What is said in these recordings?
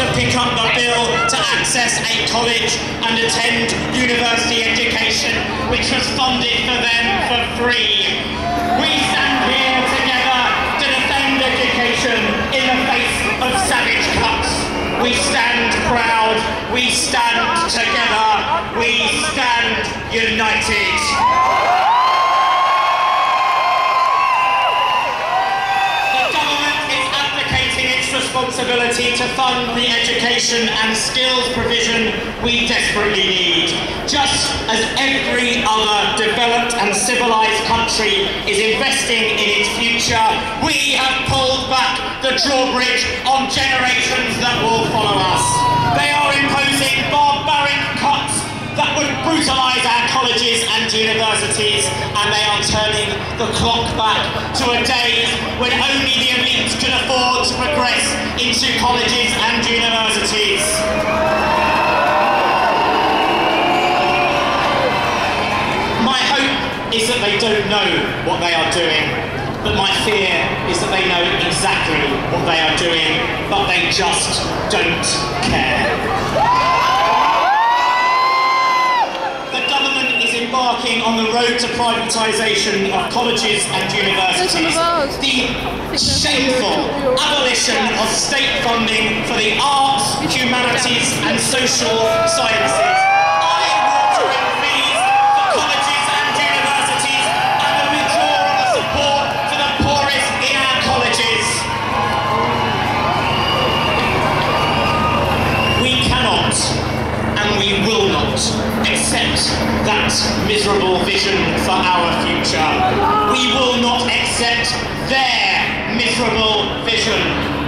to pick up the bill to access a college and attend university education, which was funded for them for free. We stand here together to defend education in the face of savage cuts. We stand proud, we stand together, we stand united. Responsibility to fund the education and skills provision we desperately need. Just as every other developed and civilised country is investing in its future, we have pulled back the drawbridge on generations that will follow us. They are imposing barbaric cuts that would brutalise our colleges and universities, and they are turning the clock back to a day when only the elites could afford to progress into colleges and universities. My hope is that they don't know what they are doing, but my fear is that they know exactly what they are doing, but they just don't care. Embarking on the road to privatisation of colleges and universities, the shameful abolition of state funding for the arts, humanities and social sciences. I want to end fees for colleges and universities and the withdrawal of support for the poorest in our colleges. We cannot and we will not accept that miserable vision for our future. We will not accept their miserable vision.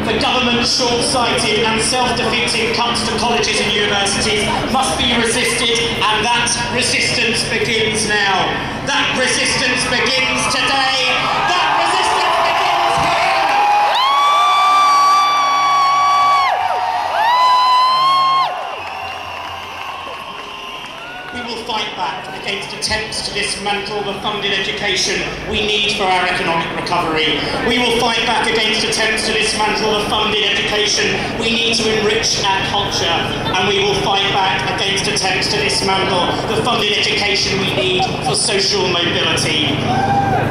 The government's short-sighted and self-defeating cuts to colleges and universities must be resisted, and that resistance begins now. That resistance begins today. That resistance begins here. We will fight back against attempts to dismantle the funded education we need for our economic recovery. We will fight back against attempts to dismantle the funded education we need to enrich our culture, and we will fight back against attempts to dismantle the funded education we need for social mobility.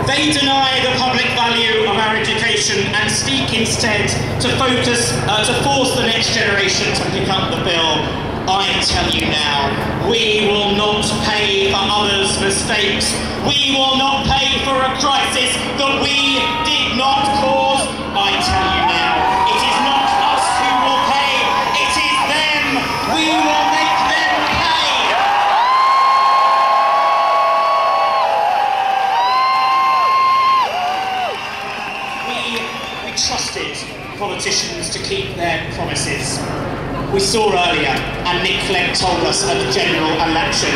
They deny the public value of our education and seek instead to force the next generation to pick up the bill. I tell you now, we will not pay for others' mistakes. We will not pay for a crisis that we did not cause. I tell you now, it is not us who will pay, it is them. We will make them pay. We trusted politicians to keep their promises. We saw earlier, and Nick Clegg told us at the general election,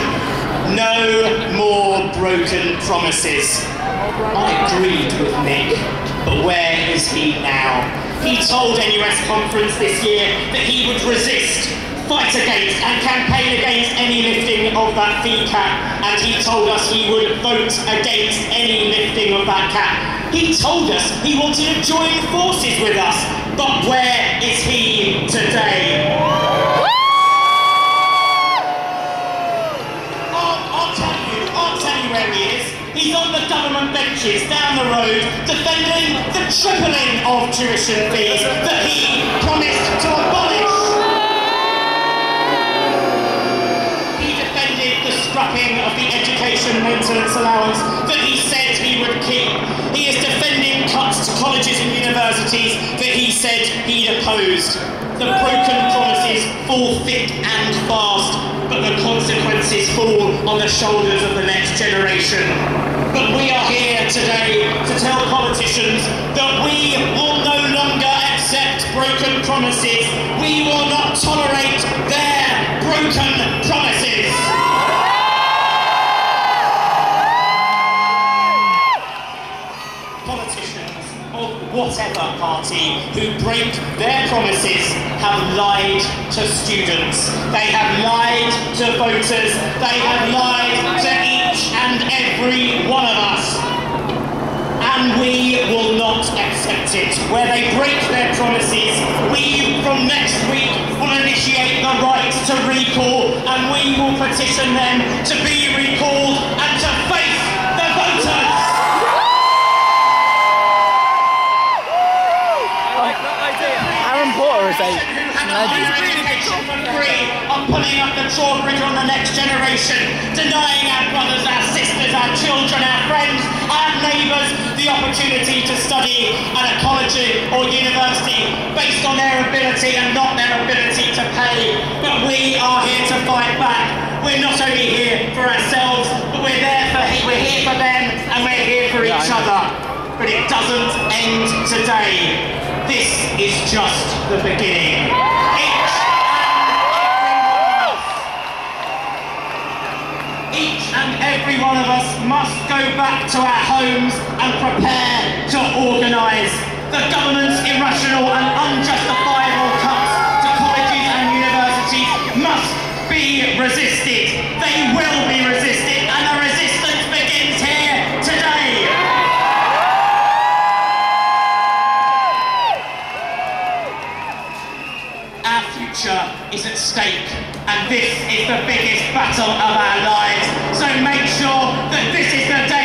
no more broken promises. I agreed with Nick, but where is he now? He told NUS Conference this year that he would resist, fight against and campaign against any lifting of that fee cap, and he told us he would vote against any lifting of that cap. He told us he wanted to join forces with us, but where is he today? I'll tell you where he is. He's on the government benches down the road defending the tripling of tuition fees that he promised to abolish. He defended the scrapping of the education maintenance allowance that he said he would keep. He is defending cuts to colleges and universities that he said he'd opposed. The broken promises fall thick and fast, but the consequences fall on the shoulders of the next generation. But we are here today to tell politicians that we will no longer accept broken promises. We will not tolerate their broken promises. Politicians of whatever party who break their promises have lied to students, they have lied to voters, they have lied to each and every one of us. And we will not accept it. Where they break their promises, we from next week will to recall, and we will petition them to be recalled and to face the voters. Porter is a education for free on pulling up the drawbridge on the next generation, denying our brothers, our sisters, our children, our friends, our neighbours the opportunity to study at a college or university based on their ability and not their ability to pay. But we are here to fight back. We're not only here for ourselves, but we're here for them, and we're here for each other. But it doesn't end today. This is just the beginning. Each and every one of us must go back to our homes and prepare to organise. The government's irrational and unjustifiable cuts to colleges and universities must be resisted. They will be resisted, and the resistance begins here today. Our future is at stake, and this is the biggest battle of our lives. So make sure that this is the day